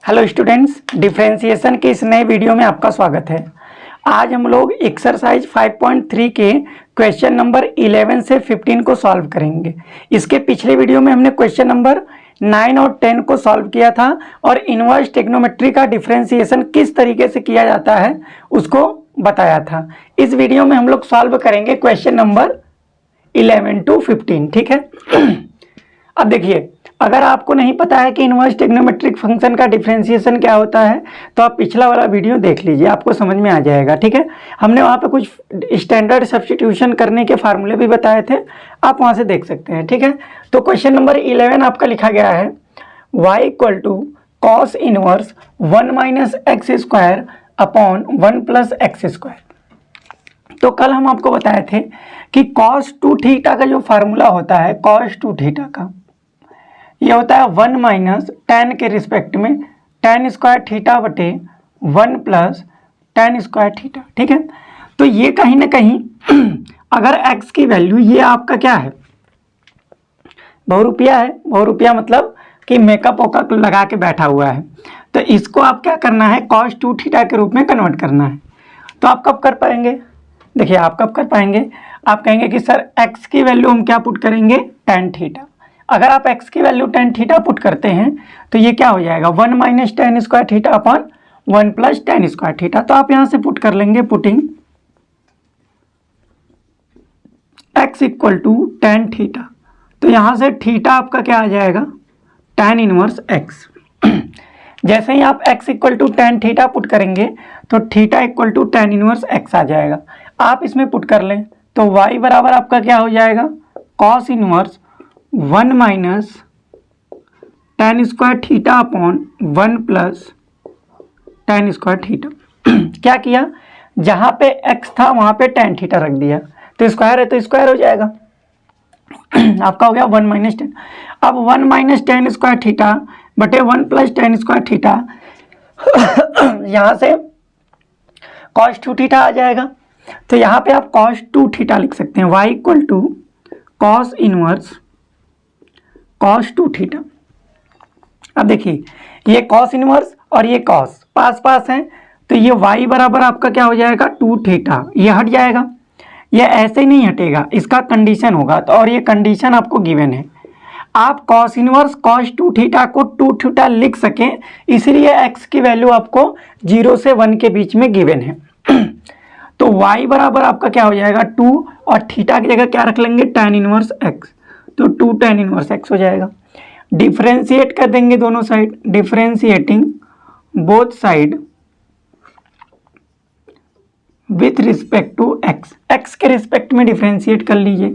Hello students, differentiation के इस नए वीडियो में आपका स्वागत है। आज हम लोग एक्सरसाइज 5.3 के क्वेश्चन नंबर 11 से 15 को सॉल्व करेंगे। इसके पिछले वीडियो में हमने क्वेश्चन नंबर 9 और 10 को सॉल्व किया था और इनवर्स ट्रिग्नोमेट्री का डिफरेंशिएशन किस तरीके से किया जाता है उसको बताया था। इस वीडियो में हम लोग सॉल्व करेंगे क्वेश्चन नंबर 11 to 15, ठीक है। अब देखिए, अगर आपको नहीं पता है कि इनवर्स ट्रिग्नोमेट्रिक फंक्शन का डिफरेंशिएशन क्या होता है तो आप पिछला वाला वीडियो देख लीजिए, आपको समझ में आ जाएगा, ठीक है। हमने वहाँ पे कुछ स्टैंडर्ड सब्स्टिट्यूशन करने के फार्मूले भी बताए थे, आप वहाँ से देख सकते हैं, ठीक है। तो क्वेश्चन नंबर 11 आपका लिखा गया है y equal to cos inverse 1 minus x square upon 1 plus x square. तो कल हम आपको बताए थे कि cos 2 थीटा का जो फार्मूला होता है cos 2 थीटा का, ये होता है 1 माइनस tan के रिस्पेक्ट में tan स्क्वायर थीटा बटे 1 प्लस tan स्क्वायर थीटा, ठीक है। तो ये कहीं ना कहीं अगर x की वैल्यू, ये आपका क्या है, बहुरूपिया है। बहुरूपिया मतलब कि मेकअप वोकअप लगा के बैठा हुआ है, तो इसको आप क्या करना है, cos 2 थीटा के रूप में कन्वर्ट करना है। तो आप कब कर पाएंगे, देखिए आप कब कर पाएंगे, आप कहेंगे कि सर x की वैल्यू हम क्या पुट करेंगे, tan थीटा। अगर आप x की वैल्यू tan थीटा पुट करते हैं तो ये क्या हो जाएगा, 1 minus tan square theta upon 1 plus tan square theta. तो आप यहाँ से पुट कर लेंगे, putting x equal to tan theta. तो यहाँ से थीटा आपका क्या आ जाएगा, tan इनवर्स x। जैसे ही आप x equal to tan theta put करेंगे तो theta equal to tan inverse x आ जाएगा। आप इसमें पुट कर लें तो y बराबर आपका क्या हो जाएगा, cos inverse 1 minus tan square theta upon 1 plus tan square theta. क्या किया, जहाँ पे x था वहाँ पे tan थीटा रख दिया, तो स्क्वायर है तो स्क्वायर हो जाएगा। आपका हो गया 1 माइनस tan। अब 1 माइनस tan स्क्वायर थीटा बटे 1 प्लस tan स्क्वायर थीटा, यहाँ से cos 2 थीटा आ जाएगा। तो यहाँ पे आप cos 2 थीटा लिख सकते हैं, y equal to cos inverse cos 2 theta. अब देखिए, ये cos इनवर्स और ये cos पास पास हैं, तो ये y बराबर आपका क्या हो जाएगा, 2 थीटा। ये हट जाएगा, ये ऐसे ही नहीं हटेगा, इसका कंडीशन होगा। तो और ये कंडीशन आपको गिवन है, आप cos इनवर्स cos 2 थीटा को 2 थीटा लिख सकें, इसलिए x की वैल्यू आपको 0 से 1 के बीच में गिवन है। तो y बराबर आपका क्या हो जाएगा, 2, और थीटा की जगह क्या रख लेंगे, tan इनवर्स x। तो 2 tan इनवर्स x हो जाएगा। डिफरेंशिएट कर देंगे दोनों side, differentiating both side with respect to x। x के रिस्पेक्ट में डिफरेंशिएट कर लीजिए,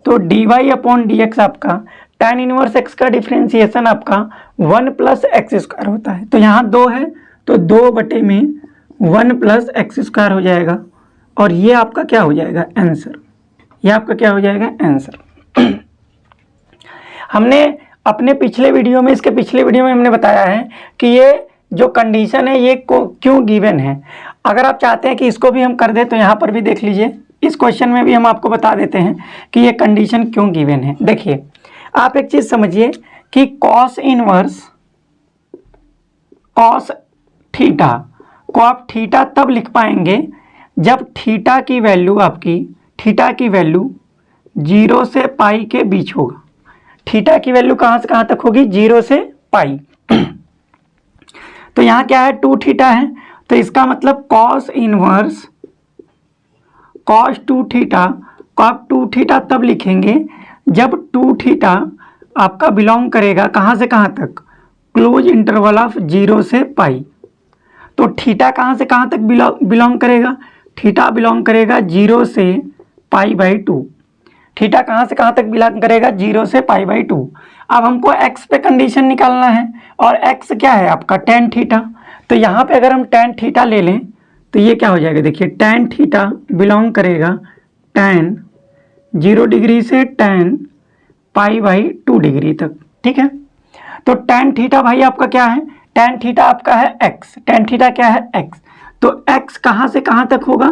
तो dy अपॉन dx आपका tan इनवर्स x का डिफरेंशिएशन आपका 1 प्लस एक्स स्क्वायर होता है। तो यहाँ 2 है तो 2 बटे में 1 प्लस एक्स स्क्वायर हो जाएगा, और ये आपका क्या हो जाएगा, आंसर। ये आपका क्या हो जाएगा, आंसर। हमने अपने पिछले वीडियो में, इसके पिछले वीडियो में हमने बताया है कि ये जो कंडीशन है ये क्यों गिवन है। अगर आप चाहते हैं कि इसको भी हम कर दें तो यहाँ पर भी देख लीजिए, इस क्वेश्चन में भी हम आपको बता देते हैं कि ये कंडीशन क्यों गिवन है। देखिए, आप एक चीज़ समझिए कि cos इनवर्स cos थीटा को आप थीटा तब लिख पाएंगे जब थीटा की वैल्यू आपकी, थीटा की वैल्यू 0 से पाई के बीच होगा। थीटा की वैल्यू कहाँ से कहाँ तक होगी, 0 से पाई। तो यहाँ क्या है, 2 थीटा है, तो इसका मतलब cos इनवर्स cos 2 थीटा को आप 2 थीटा तब लिखेंगे जब 2 थीटा आपका बिलोंग करेगा कहाँ से कहाँ तक, क्लोज इंटरवल ऑफ 0 से पाई। तो थीटा कहाँ से कहाँ तक बिलोंग करेगा, थीटा बिलोंग करेगा 0 से पाई बाई 2। थीटा कहाँ से कहाँ तक बिलोंग करेगा, 0 से पाई बाई 2। अब हमको x पे कंडीशन निकालना है, और x क्या है आपका, tan थीटा। तो यहाँ पे अगर हम tan थीटा ले लें तो ये क्या हो जाएगा, देखिए tan थीटा बिलोंग करेगा tan 0 डिग्री से tan पाई बाई 2 डिग्री तक, ठीक है। तो tan थीटा भाई आपका क्या है, tan थीटा आपका है x, tan थीटा क्या है, x। तो x कहाँ से कहाँ तक होगा,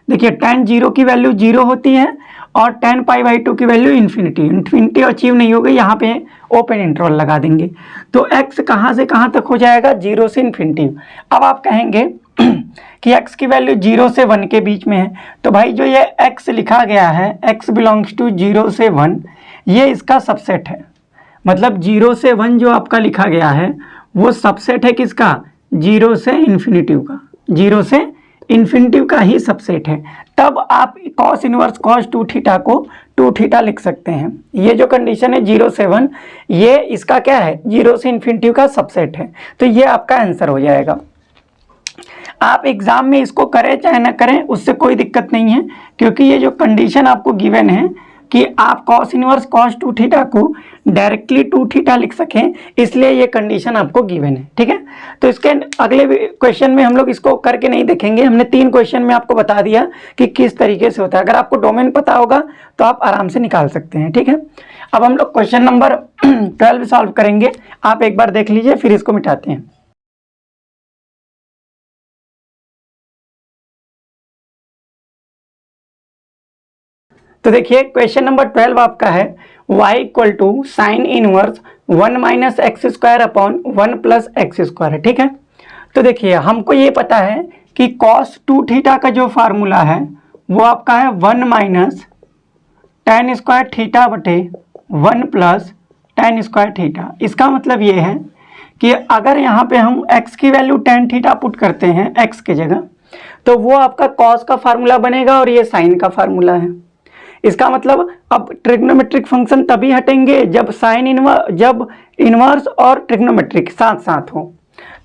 देखिए tan 0 की वैल्यू 0 होती है और tan π/2 की वैल्यू इन्फिनिटी अचीव नहीं हो गई, यहाँ पे ओपन इंटरवल लगा देंगे। तो x कहाँ से कहाँ तक हो जाएगा, 0 से इन्फिनिटी। अब आप कहेंगे कि x की वैल्यू 0 से 1 के बीच में है, तो भाई जो ये x लिखा गया है, x बिलोंग्स टू 0 से 1, ये इसका सबसेट है। मतलब 0 से 1 जो आपका लिखा गया है वो सबसेट है किसका, 0 से इन्फिनिटी का, 0 से इन्फिनिटी का ही सबसेट है। तब आप cos इनवर्स cos 2 थीटा को 2 थीटा लिख सकते हैं। ये जो कंडीशन है 0 से 1, ये इसका क्या है, 0 से इन्फिनिटी का सबसेट है। तो ये आपका आंसर हो जाएगा। आप एग्जाम में इसको करें चाहे ना करें उससे कोई दिक्कत नहीं है, क्योंकि ये जो कंडीशन आपको गिवन है कि आप cos इनवर्स cos 2 थीटा को डायरेक्टली 2 थीटा लिख सकें, इसलिए ये कंडीशन आपको गिवन है। ठीक है, तो इसके अगले क्वेश्चन में हम लोग इसको करके नहीं देखेंगे। हमने 3 क्वेश्चन में आपको बता दिया कि किस तरीके से होता है। अगर आपको डोमेन पता होगा तो आप आराम से निकाल सकते हैं। ठीक है, अब हम लोग क्वेश्चन नंबर 12 सॉल्व करेंगे। आप एक बार देख लीजिए, फिर इसको मिटाते हैं। तो देखिए क्वेश्चन नंबर 12 आपका है y equal to sine inverse 1 minus x square upon 1 plus x square है। ठीक है, तो देखिए हमको ये पता है कि cos 2 थीटा का जो फार्मूला है वो आपका है 1 माइनस tan स्क्वायर थीटा बटे 1 प्लस tan स्क्वायर थीटा। इसका मतलब ये है कि अगर यहाँ पे हम x की वैल्यू tan थीटा पुट करते हैं x की जगह, तो वो आपका cos का फार्मूला बनेगा और ये साइन का फार्मूला है। इसका मतलब अब ट्रिग्नोमेट्रिक फंक्शन तभी हटेंगे जब जब इनवर्स और ट्रिग्नोमेट्रिक साथ साथ हो।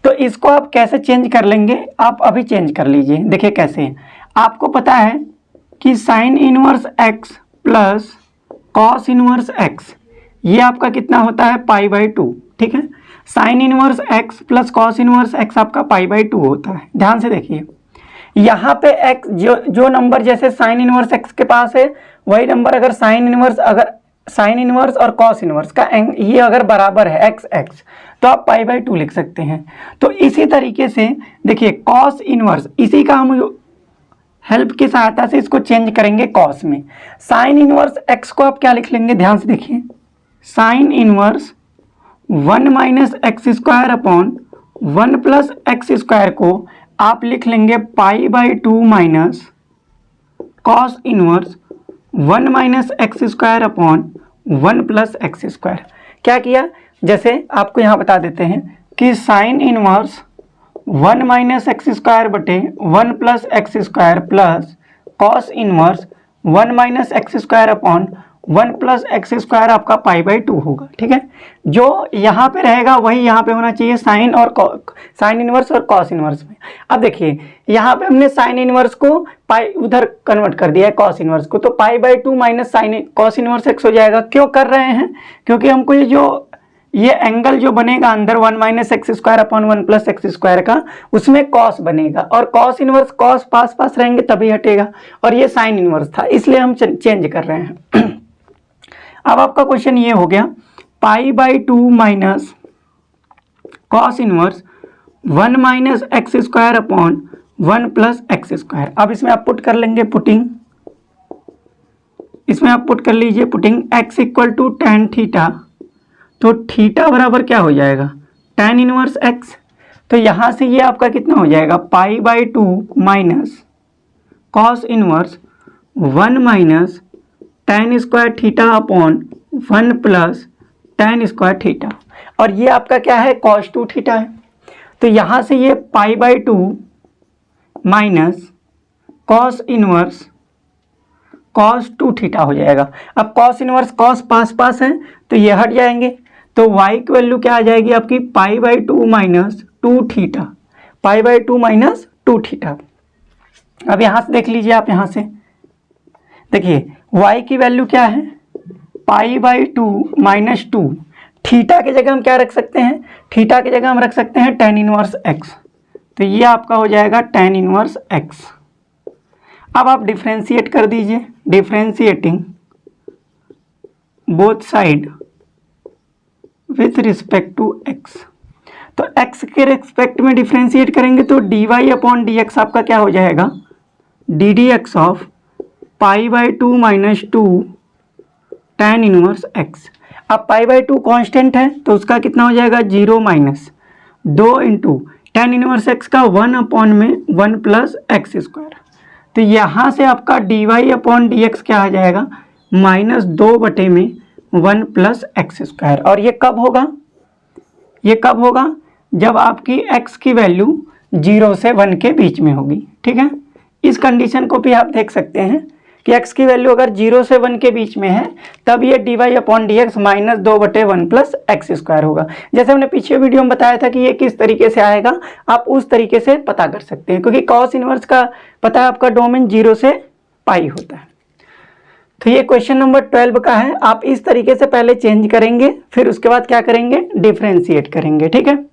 तो इसको आप कैसे चेंज कर लेंगे, आप अभी चेंज कर लीजिए। देखिए कैसे, आपको पता है कि sine inverse x plus cos inverse x, ये आपका कितना होता है π/2। ठीक है, sign inverse x plus cos inverse x आपका π/2 होता है। ध्यान से देखिए, यहाँ पे x जो नंबर जैसे साइन इनवर्स x के पास है, वही नंबर अगर साइन इनवर्स और कॉस इनवर्स का ये अगर बराबर है x तो आप π/2 लिख सकते हैं। तो इसी तरीके से देखिए कॉस इनवर्स, इसी का हम हेल्प की सहायता से इसको चेंज करेंगे कॉस में। साइन इनवर्स x को आप क्या लिख लेंगे, ध्यान से देखिए, sine inverse 1 minus x square upon 1 plus x square को आप लिख लेंगे π/2 minus cos inverse 1 minus x square upon 1 plus x square. क्या किया, जैसे आपको यहाँ बता देते हैं कि sine inverse 1 minus x square बटे 1 plus x square plus cos inverse 1 minus x square upon 1 plus x square आपका π/2 होगा। ठीक है, जो यहाँ पे रहेगा वही यहाँ पे होना चाहिए, साइन इनवर्स और कॉस इनवर्स में। अब देखिए यहाँ पे हमने साइन इनवर्स को पाई उधर कन्वर्ट कर दिया है कॉस इनवर्स को, तो π/2 minus sine cos inverse x हो जाएगा। क्यों कर रहे हैं, क्योंकि हमको ये एंगल जो बनेगा अंदर 1 minus x square upon 1 plus x square का, उसमें कॉस बनेगा और कॉस इनवर्स कॉस पास पास रहेंगे तभी हटेगा, और ये साइन इनवर्स था इसलिए हम चेंज कर रहे हैं। अब आपका क्वेश्चन ये हो गया π/2 minus cos inverse 1 minus x square upon 1 plus x square. अब इसमें आप पुट कर लेंगे, इसमें आप पुट कर लीजिए putting x equal to tan theta, तो थीटा बराबर क्या हो जाएगा, tan इनवर्स x। तो यहाँ से ये आपका कितना हो जाएगा, π/2 minus cos inverse 1 minus tan square theta upon 1 plus tan square theta, और ये आपका क्या है, cos 2 थीटा है। तो यहाँ से ये π/2 minus cos inverse cos 2 theta हो जाएगा। अब cos इनवर्स cos पास पास है तो ये हट जाएंगे, तो y की वैल्यू क्या आ जाएगी आपकी, π/2 माइनस 2 थीटा, π/2 माइनस 2 थीटा। अब यहाँ से देख लीजिए, आप यहाँ से देखिए y की वैल्यू क्या है, π/2 माइनस 2, थीटा की जगह हम क्या रख सकते हैं, थीटा की जगह हम रख सकते हैं tan इनवर्स x, तो ये आपका हो जाएगा tan इनवर्स x। अब आप डिफ्रेंशिएट कर दीजिए, differentiating both side with respect to x, तो x के रिस्पेक्ट में डिफ्रेंशिएट करेंगे तो dy अपॉन dx आपका क्या हो जाएगा, ddx of π/2 minus 2 tan inverse x। अब π/2 कांस्टेंट है तो उसका कितना हो जाएगा 0 minus 2 into tan inverse x का 1 में 1 प्लस एक्स स्क्वायर। तो यहाँ से आपका dy/dx क्या आ जाएगा -2/1 प्लस एक्स स्क्वायर। और ये कब होगा, ये कब होगा जब आपकी x की वैल्यू 0 से 1 के बीच में होगी। ठीक है, इस कंडीशन को भी आप देख सकते हैं कि x की वैल्यू अगर 0 से 1 के बीच में है तब ये dy/dx -2/1 प्लस एक्स स्क्वायर होगा। जैसे हमने पिछले वीडियो में बताया था कि ये किस तरीके से आएगा, आप उस तरीके से पता कर सकते हैं, क्योंकि cos इनवर्स का पता है आपका डोमेन 0 से पाई होता है। तो ये क्वेश्चन नंबर 12 का है। आप इस तरीके से पहले चेंज करेंगे, फिर उसके बाद क्या करेंगे, डिफ्रेंशिएट करेंगे। ठीक है,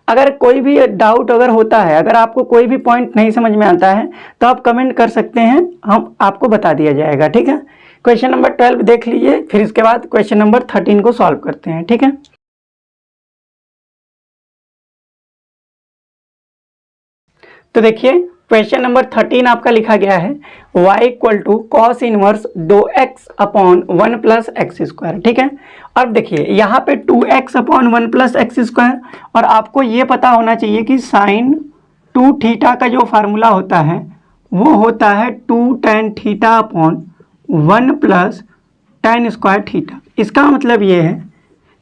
अगर कोई भी डाउट अगर होता है, अगर आपको कोई भी पॉइंट नहीं समझ में आता है तो आप कमेंट कर सकते हैं, हम आपको बता दिया जाएगा। ठीक है, क्वेश्चन नंबर 12 देख लीजिए, फिर इसके बाद क्वेश्चन नंबर 13 को सॉल्व करते हैं। ठीक है, तो देखिए क्वेश्चन नंबर 13 आपका लिखा गया है y equal to cos inverse 2x/1 plus x square. ठीक है, अब देखिए यहाँ पे 2x/1 प्लस एक्स स्क्वायर, और आपको ये पता होना चाहिए कि साइन 2 थीटा का जो फार्मूला होता है वो होता है 2 tan θ/1 plus tan square theta. इसका मतलब ये है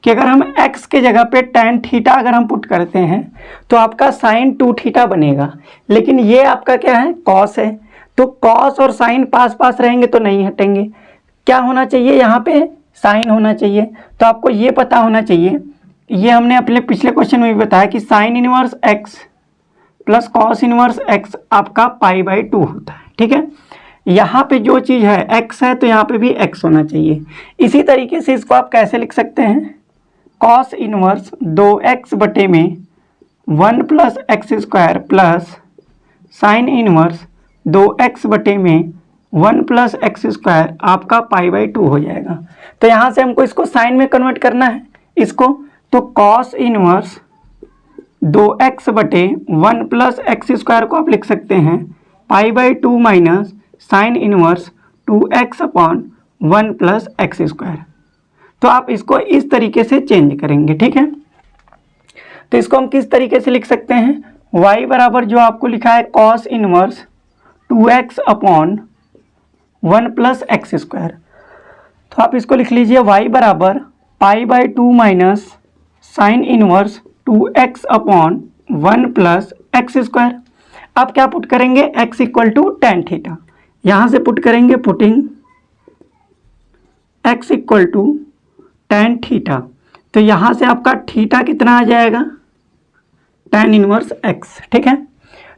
कि अगर हम x के जगह पे tan थीटा अगर हम पुट करते हैं तो आपका साइन 2 थीटा बनेगा, लेकिन ये आपका क्या है, कॉस है। तो कॉस और साइन पास पास रहेंगे तो नहीं हटेंगे, क्या होना चाहिए, यहाँ पे साइन होना चाहिए। तो आपको ये पता होना चाहिए, ये हमने अपने पिछले क्वेश्चन में भी बताया कि sine inverse x plus cos inverse x आपका π/2 होता है। ठीक है, यहाँ पे जो चीज़ है x है तो यहाँ पे भी x होना चाहिए। इसी तरीके से इसको आप कैसे लिख सकते हैं, cos inverse 2x/1 plus x square plus sign inverse 2x/1 plus x square आपका π/2 हो जाएगा। तो यहाँ से हमको इसको साइन में कन्वर्ट करना है इसको, तो cos inverse 2x/1 plus x square को आप लिख सकते हैं π/2 minus sine inverse 2x/1 plus x square. तो आप इसको इस तरीके से चेंज करेंगे। ठीक है, तो इसको हम किस तरीके से लिख सकते हैं, y बराबर जो आपको लिखा है cos inverse 2x/1 plus x square. तो आप इसको लिख लीजिए y बराबर π/2 minus sine inverse 2x/1 plus x square. आप क्या पुट करेंगे, x equal to tan theta, यहाँ से पुट करेंगे, putting x equal to tan theta. तो यहाँ से आपका थीटा कितना आ जाएगा, tan इनवर्स x। ठीक है,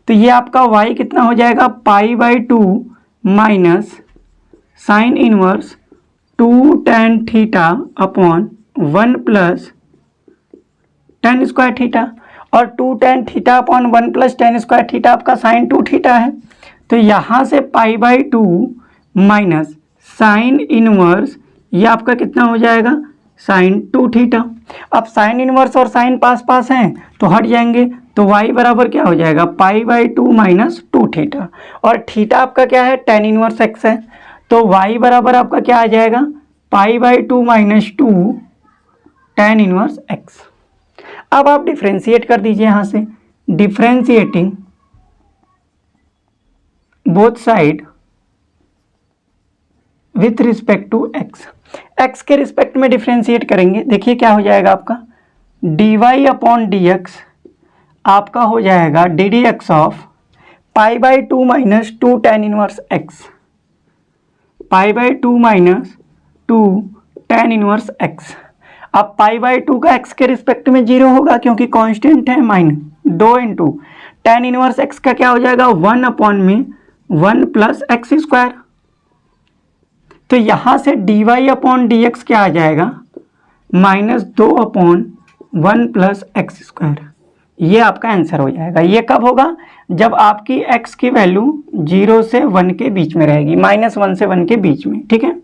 तो ये आपका y कितना हो जाएगा π/2 minus sine inverse 2 tan θ/1 plus tan square theta, और 2 tan θ/1 plus tan square theta आपका साइन 2 थीटा है। तो यहाँ से π/2 माइनस साइन इनवर्स ये आपका कितना हो जाएगा, साइन 2 थीटा। अब साइन इनवर्स और साइन पास पास हैं तो हट जाएंगे, तो y बराबर क्या हो जाएगा π/2 माइनस 2 थीटा, और थीटा आपका क्या है, tan इनवर्स x है। तो y बराबर आपका क्या आ जाएगा π/2 माइनस 2 tan इनवर्स x। अब आप डिफ्रेंशिएट कर दीजिए, यहाँ से differentiating both side with respect to x, x के रिस्पेक्ट में डिफ्रेंशिएट करेंगे। देखिए क्या हो जाएगा आपका dy/dx आपका हो जाएगा ddx of π/2 minus 2 tan inverse x, π/2 minus 2 tan inverse x। अब π/2 का x के रिस्पेक्ट में 0 होगा क्योंकि कांस्टेंट है, minus 2 into tan inverse x का क्या हो जाएगा 1/1 प्लस एक्स स्क्वायर। तो यहाँ से dy/dx क्या आ जाएगा -2/1 प्लस एक्स स्क्वायर। ये आपका आंसर हो जाएगा। ये कब होगा, जब आपकी x की वैल्यू 0 से 1 के बीच में रहेगी, -1 से 1 के बीच में। ठीक है,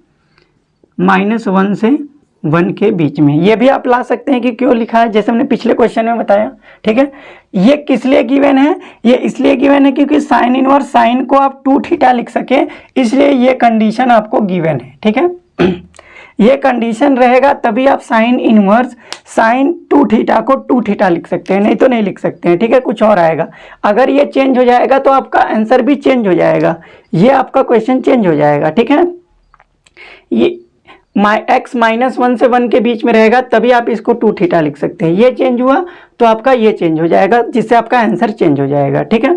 -1 से 1 के बीच में। ये भी आप ला सकते हैं कि क्यों लिखा है, जैसे हमने पिछले क्वेश्चन में बताया। ठीक है, ये किस लिए गिवन है, ये इसलिए गिवन है क्योंकि साइन इनवर्स साइन को आप 2 थीटा लिख सके, इसलिए ये कंडीशन आपको गिवन है। ठीक है, ये कंडीशन रहेगा तभी आप साइन इनवर्स साइन 2 थीटा को 2 थीटा लिख सकते हैं, नहीं तो नहीं लिख सकते हैं। ठीक है, कुछ और आएगा। अगर ये चेंज हो जाएगा तो आपका आंसर भी चेंज हो जाएगा, ये आपका क्वेश्चन चेंज हो जाएगा। ठीक है, ये x -1 से 1 के बीच में रहेगा तभी आप इसको 2 थीटा लिख सकते हैं। ये चेंज हुआ तो आपका ये चेंज हो जाएगा, जिससे आपका आंसर चेंज हो जाएगा। ठीक है,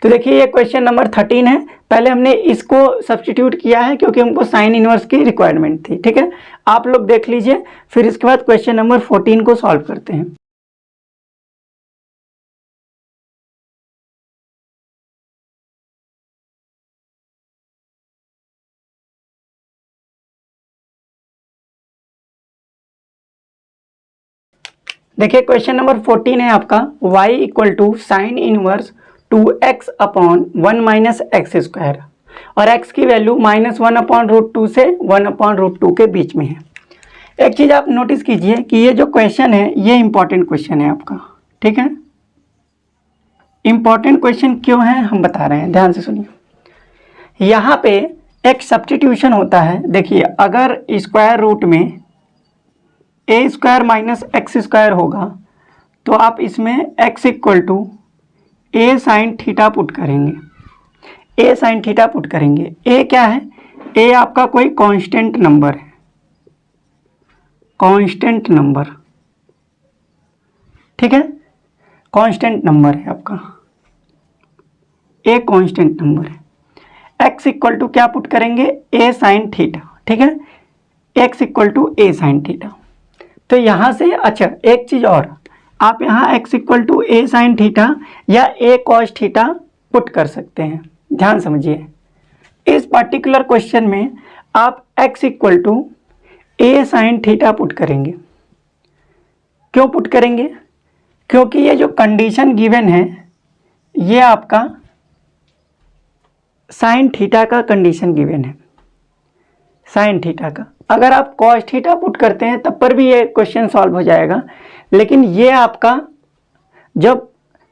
तो देखिए ये क्वेश्चन नंबर 13 है। पहले हमने इसको सब्स्टिट्यूट किया है क्योंकि हमको साइन इनवर्स की रिक्वायरमेंट थी। ठीक है, आप लोग देख लीजिए, फिर इसके बाद क्वेश्चन नंबर 14 को सॉल्व करते हैं। देखिए क्वेश्चन नंबर 14 है आपका, y equal to sine inverse 2x upon 1 minus x square, और x की वैल्यू -1/√2 से 1/√2 के बीच में है। एक चीज़ आप नोटिस कीजिए कि ये जो क्वेश्चन है ये इंपॉर्टेंट क्वेश्चन है आपका। ठीक है, इंपॉर्टेंट क्वेश्चन क्यों है हम बता रहे हैं, ध्यान से सुनिए। यहाँ पे एक सब्स्टिट्यूशन होता है। देखिए अगर स्क्वायर रूट में a square minus x square होगा तो आप इसमें x equal to a sine theta put करेंगे, ए साइन थीटा पुट करेंगे। ए क्या है, ए आपका कोई कांस्टेंट नंबर है, कांस्टेंट नंबर। ठीक है, कांस्टेंट नंबर है आपका, ए कांस्टेंट नंबर है। x इक्वल टू क्या पुट करेंगे, ए साइन थीटा। ठीक है, x equal to a sine theta. तो यहाँ से अच्छा एक चीज़ और, आप यहाँ x equal to a sine theta या ए कॉस थीटा पुट कर सकते हैं। ध्यान समझिए, इस पर्टिकुलर क्वेश्चन में आप x equal to a sine theta put करेंगे। क्यों पुट करेंगे, क्योंकि ये जो कंडीशन गिवन है ये आपका साइन थीटा का कंडीशन गिवन है, साइन थीटा का। अगर आप कॉस थीटा पुट करते हैं तब पर भी ये क्वेश्चन सॉल्व हो जाएगा, लेकिन ये आपका जब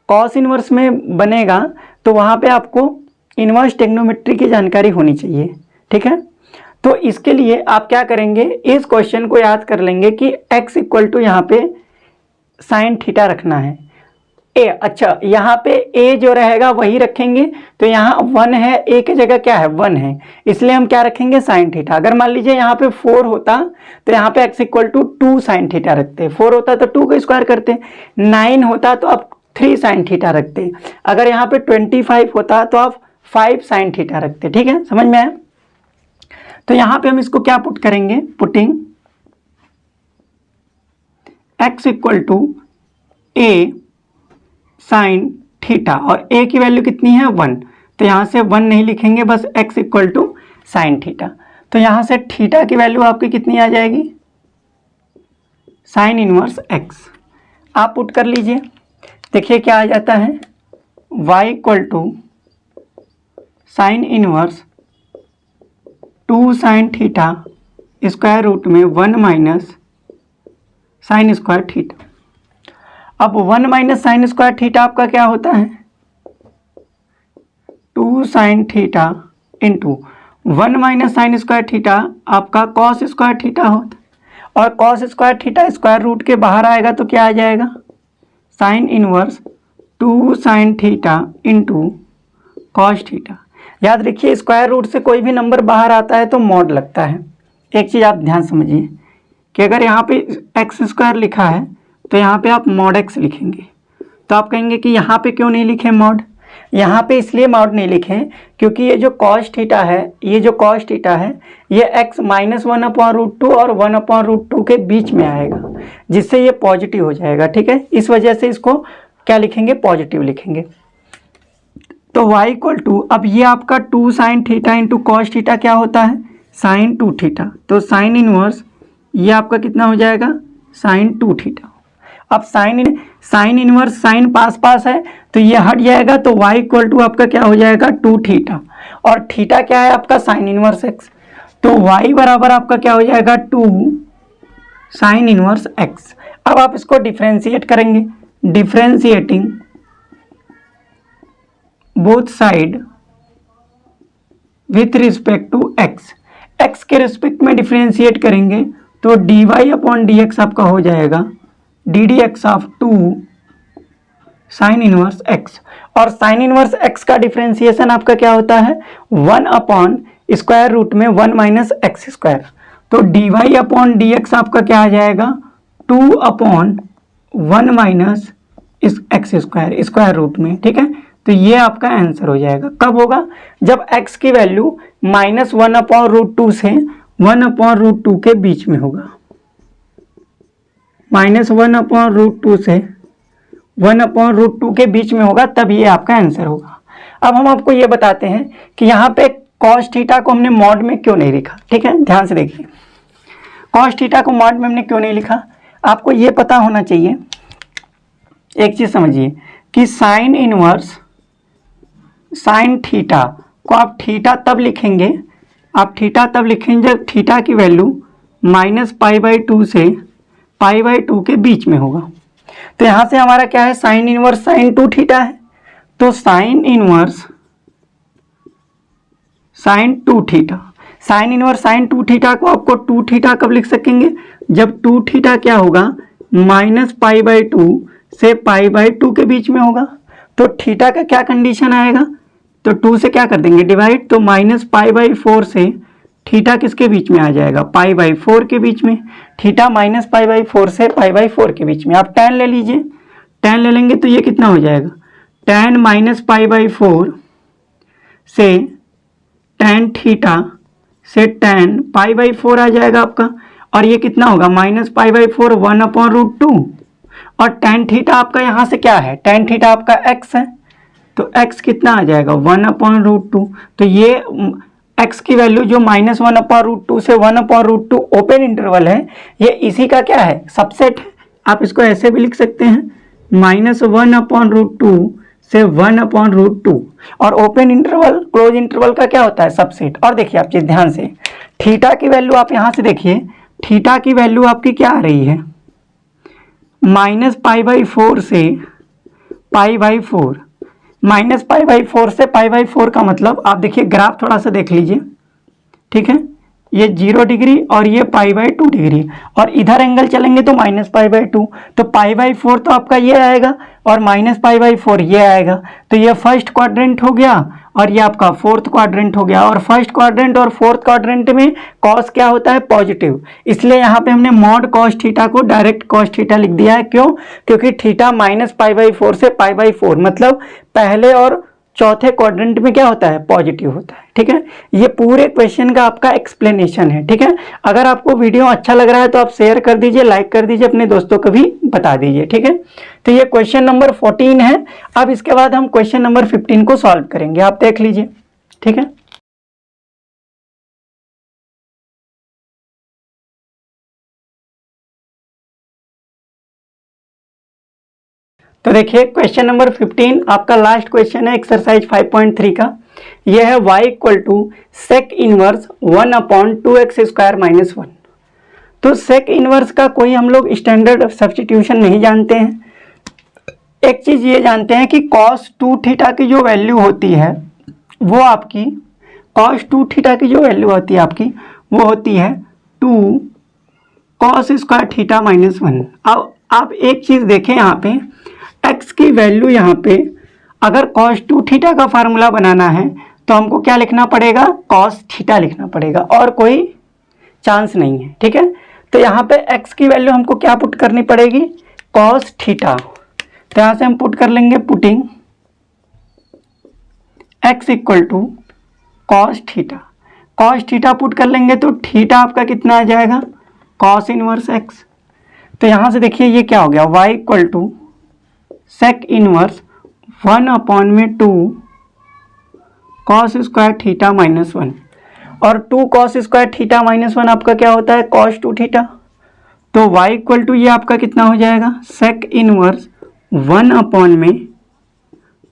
कॉस इनवर्स में बनेगा तो वहाँ पे आपको इनवर्स ट्रिग्नोमेट्री की जानकारी होनी चाहिए। ठीक है, तो इसके लिए आप क्या करेंगे, इस क्वेश्चन को याद कर लेंगे कि x इक्वल टू यहाँ पे साइन थीटा रखना है। ए, अच्छा यहाँ पे ए जो रहेगा वही रखेंगे, तो यहाँ 1 है, ए की जगह क्या है 1 है, इसलिए हम क्या रखेंगे साइन थीटा। अगर मान लीजिए यहाँ पे 4 होता तो यहाँ पे x equal to 2 sine theta रखते, 4 होता तो 2 का स्क्वायर करते, 9 होता तो आप 3 साइन थीटा रखते, अगर यहाँ पे 25 होता तो आप 5 साइन थीटा रखते। ठीक है, समझ में आया। तो यहाँ पे हम इसको क्या पुट करेंगे, putting x equal to a sine theta, और a की वैल्यू कितनी है 1, तो यहाँ से 1 नहीं लिखेंगे, बस x equal to sine theta. तो यहाँ से थीटा की वैल्यू आपकी कितनी आ जाएगी, साइन इनवर्स x। आप पुट कर लीजिए, देखिए क्या आ जाता है, y equal to sine inverse 2 sine theta square root में 1 माइनस साइन स्क्वायर थीटा। अब 1 माइनस साइन स्क्वायर थीटा आपका क्या होता है, 2 sine theta into 1 minus sine square theta आपका कॉस स्क्वायर थीटा होता है, और cos square theta square root के बाहर आएगा तो क्या आ जाएगा, sine inverse 2 sine theta into cos theta. याद रखिए स्क्वायर रूट से कोई भी नंबर बाहर आता है तो मॉड लगता है। एक चीज़ आप ध्यान समझिए कि अगर यहाँ पे एक्स स्क्वायर लिखा है तो यहाँ पे आप मॉड एक्स लिखेंगे, तो आप कहेंगे कि यहाँ पे क्यों नहीं लिखे मॉड। यहाँ पे इसलिए मॉड नहीं लिखे क्योंकि ये जो कॉस थीटा है, ये जो कॉस थीटा है ये x -1/√2 और 1/√2 के बीच में आएगा, जिससे ये पॉजिटिव हो जाएगा। ठीक है, इस वजह से इसको क्या लिखेंगे, पॉजिटिव लिखेंगे। तो y इक्वल टू, अब ये आपका 2 sine theta into cos theta क्या होता है, साइन 2 थीटा, तो साइन इनवर्स ये आपका कितना हो जाएगा, साइन 2 थीटा। अब साइन इनवर्स साइन पास पास है तो ये हट जाएगा, तो y इक्वल टू आपका क्या हो जाएगा 2 थीटा, और थीटा क्या है आपका साइन इनवर्स x, तो y बराबर आपका क्या हो जाएगा 2 साइन इनवर्स एक्स। अब आप इसको डिफ्रेंशिएट करेंगे, differentiating both side with respect to x, x के रिस्पेक्ट में डिफ्रेंशिएट करेंगे तो d y upon d x आपका हो जाएगा d d x of 2 sine inverse x. और साइन इनवर्स एक्स का डिफ्रेंशिएशन आपका क्या होता है 1 अपॉन स्क्वायर रूट में 1 माइनस एक्स स्क्वायर। तो d y upon d x आपका क्या आ जाएगा 2 upon 1 minus x square square root में, ठीक है। तो ये आपका आंसर हो जाएगा। कब होगा, जब x की वैल्यू -1 अपॉन रूट 2 से 1 अपॉन रूट 2 के बीच में होगा, -1 अपॉन रूट 2 से 1 अपॉन रूट 2 के बीच में होगा, तब ये आपका आंसर होगा। अब हम आपको ये बताते हैं कि यहाँ पे कॉस थीटा को हमने मॉड में क्यों नहीं लिखा, ठीक है। ध्यान से देखिए, कॉस थीटा को मॉड में हमने क्यों नहीं लिखा, आपको ये पता होना चाहिए। एक चीज समझिए कि साइन इनवर्स साइन थीटा को आप थीटा तब लिखेंगे, आप थीटा तब लिखेंगे जब थीटा की वैल्यू -π/2 से π/2 के बीच में होगा। तो यहाँ से हमारा क्या है, साइन इनवर्स साइन 2 थीटा है। तो sine inverse sine 2 theta, sine inverse sine 2 theta को आपको 2 थीटा कब लिख सकेंगे, जब 2 थीटा क्या होगा -π/2 से π/2 के बीच में होगा। तो थीटा का क्या कंडीशन आएगा, तो 2 से क्या कर देंगे डिवाइड, तो -π/4 से थीटा किसके बीच में आ जाएगा π/4 के बीच में। थीटा -π/4 से π/4 के बीच में आप tan ले लीजिए, tan ले लेंगे तो ये कितना हो जाएगा tan -π/4 से tan थीटा से tan π/4 आ जाएगा आपका। और ये कितना होगा -π/4 1 अपॉन रूट 2, और tan थीटा आपका यहाँ से क्या है, tan थीटा आपका x है, तो x कितना आ जाएगा 1 अपॉन रूट 2। तो ये x की वैल्यू जो -1 अपॉन रूट 2 से 1 अपॉन रूट 2 ओपन इंटरवल है, ये इसी का क्या है सबसेट है। आप इसको ऐसे भी लिख सकते हैं -1 अपॉन रूट 2 से 1 अपॉन रूट 2, और ओपन इंटरवल क्लोज इंटरवल का क्या होता है सबसेट। और देखिए आप चीज ध्यान से, थीटा की वैल्यू आप यहाँ से देखिए, थीटा की वैल्यू आपकी क्या आ रही है -π/4 से π/4, -π/4 से π/4 का मतलब आप देखिए ग्राफ थोड़ा सा देख लीजिए, ठीक है। ये 0 डिग्री और ये π/2 डिग्री, और इधर एंगल चलेंगे तो -π/2, तो π/4 तो आपका ये आएगा और -π/4 ये आएगा। तो ये फर्स्ट क्वाड्रेंट हो गया और ये आपका फोर्थ क्वाड्रेंट हो गया। और फर्स्ट क्वाड्रेंट और फोर्थ क्वाड्रेंट में कॉस क्या होता है पॉजिटिव, इसलिए यहाँ पे हमने मॉड कॉस थीटा को डायरेक्ट कॉस थीटा लिख दिया है। क्यों, क्योंकि थीटा -π/4 से π/4 मतलब पहले और चौथे क्वाड्रेंट में क्या होता है पॉजिटिव होता है, ठीक है। ये पूरे क्वेश्चन का आपका एक्सप्लेनेशन है, ठीक है। अगर आपको वीडियो अच्छा लग रहा है तो आप शेयर कर दीजिए, लाइक कर दीजिए, अपने दोस्तों को भी बता दीजिए, ठीक है। तो ये क्वेश्चन नंबर 14 है। अब इसके बाद हम क्वेश्चन नंबर 15 को सॉल्व करेंगे, आप देख लीजिए, ठीक है। तो देखिए क्वेश्चन नंबर 15 आपका लास्ट क्वेश्चन है एक्सरसाइज 5.3 का। यह है y equal to sec inverse 1 upon 2x² - 1। तो सेक इनवर्स का कोई हम लोग स्टैंडर्ड सब्स्टिट्यूशन नहीं जानते हैं। एक चीज ये जानते हैं कि cos 2 थीटा की जो वैल्यू होती है वो आपकी, cos 2 थीटा की जो वैल्यू होती है आपकी वो होती है 2 cos² थीटा -1। अब आप एक चीज देखें यहाँ पे, x की वैल्यू यहाँ पे अगर cos 2 थीटा का फार्मूला बनाना है तो हमको क्या लिखना पड़ेगा cos थीटा लिखना पड़ेगा, और कोई चांस नहीं है, ठीक है। तो यहाँ पे x की वैल्यू हमको क्या पुट करनी पड़ेगी cos थीटा। तो यहाँ से हम पुट कर लेंगे, putting x equal to cos theta. cos theta put कर लेंगे तो थीटा आपका कितना आ जाएगा cos इनवर्स x। तो यहाँ से देखिए ये क्या हो गया y equal to sec inverse 1 upon में 2 cos² थीटा -1, और 2 cos² थीटा -1 आपका क्या होता है cos 2 थीटा। तो y इक्वल टू ये आपका कितना हो जाएगा सेक इनवर्स 1 अपॉन में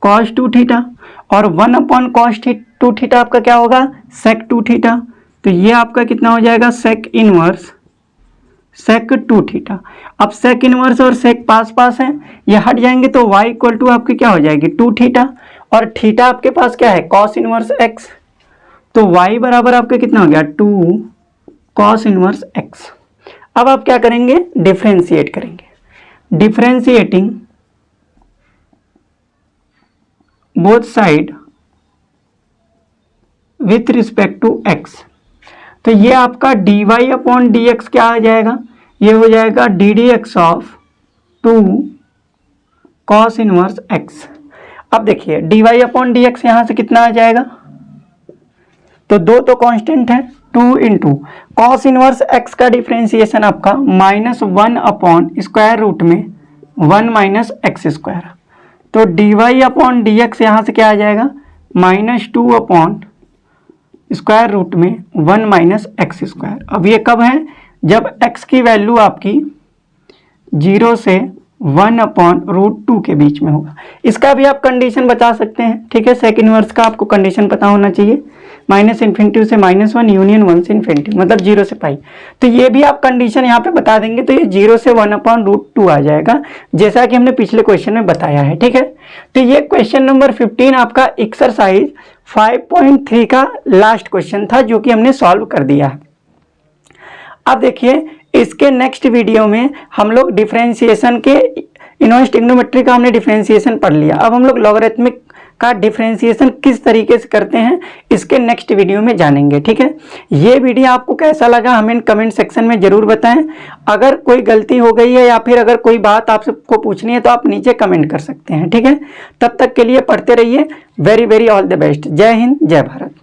cos 2 थीटा, और 1 अपॉन cos 2 थीटा आपका क्या होगा सेक 2 थीटा। तो ये आपका कितना हो जाएगा सेक इनवर्स सेक 2 थीटा। अब सेक इनवर्स और सेक पास पास है, ये हट जाएंगे तो y इक्वल टू आपकी क्या हो जाएगी 2 थीटा, और थीटा आपके पास क्या है कॉस इनवर्स x, तो y बराबर आपका कितना हो गया 2 कॉस इनवर्स x। अब आप क्या करेंगे डिफरेंशिएट करेंगे, differentiating both side with respect to x, तो ये आपका dy अपॉन dx क्या आ जाएगा, ये हो जाएगा d d x of 2 cos inverse x। अब देखिए dy अपॉन डी एक्स यहाँ से कितना आ जाएगा, तो दो तो कांस्टेंट है 2 इंटू कॉस इनवर्स x का डिफ्रेंसिएशन आपका -1 अपॉन स्क्वायर रूट में 1 माइनस एक्स स्क्वायर, तो dy अपॉन डी एक्स यहाँ से क्या आ जाएगा -2 अपॉन स्क्वायर रूट में 1 माइनस एक्स स्क्वायर। अब ये कब है, जब x की वैल्यू आपकी 0 से 1 अपॉन रूट 2 के बीच में होगा। इसका भी आप कंडीशन बता सकते हैं, ठीक है, सेक इनवर्स का आपको कंडीशन पता होना चाहिए, -इन्फिनिटी से -1 यूनियन 1 से इन्फिनिटी, मतलब 0 से पाई, तो ये भी आप कंडीशन यहाँ पे बता देंगे, तो ये 0 से 1 अपॉन रूट 2 आ जाएगा, जैसा कि हमने पिछले क्वेश्चन में बताया है, ठीक है। तो ये क्वेश्चन नंबर 15 आपका एक्सरसाइज 5.3 का लास्ट क्वेश्चन था, जो कि हमने सॉल्व कर दिया है। अब देखिए इसके नेक्स्ट वीडियो में हम लोग डिफरेंशिएशन के इनवर्स ट्रिग्नोमेट्री का हमने डिफरेंशिएशन पढ़ लिया, अब हम लोग लॉगरिथमिक का डिफरेंशिएशन किस तरीके से करते हैं इसके नेक्स्ट वीडियो में जानेंगे, ठीक है। ये वीडियो आपको कैसा लगा हमें कमेंट सेक्शन में ज़रूर बताएं। अगर कोई गलती हो गई है या फिर अगर कोई बात आप सबको पूछनी है तो आप नीचे कमेंट कर सकते हैं, ठीक है। तब तक के लिए पढ़ते रहिए। Very very all the best. जय हिंद, जय भारत।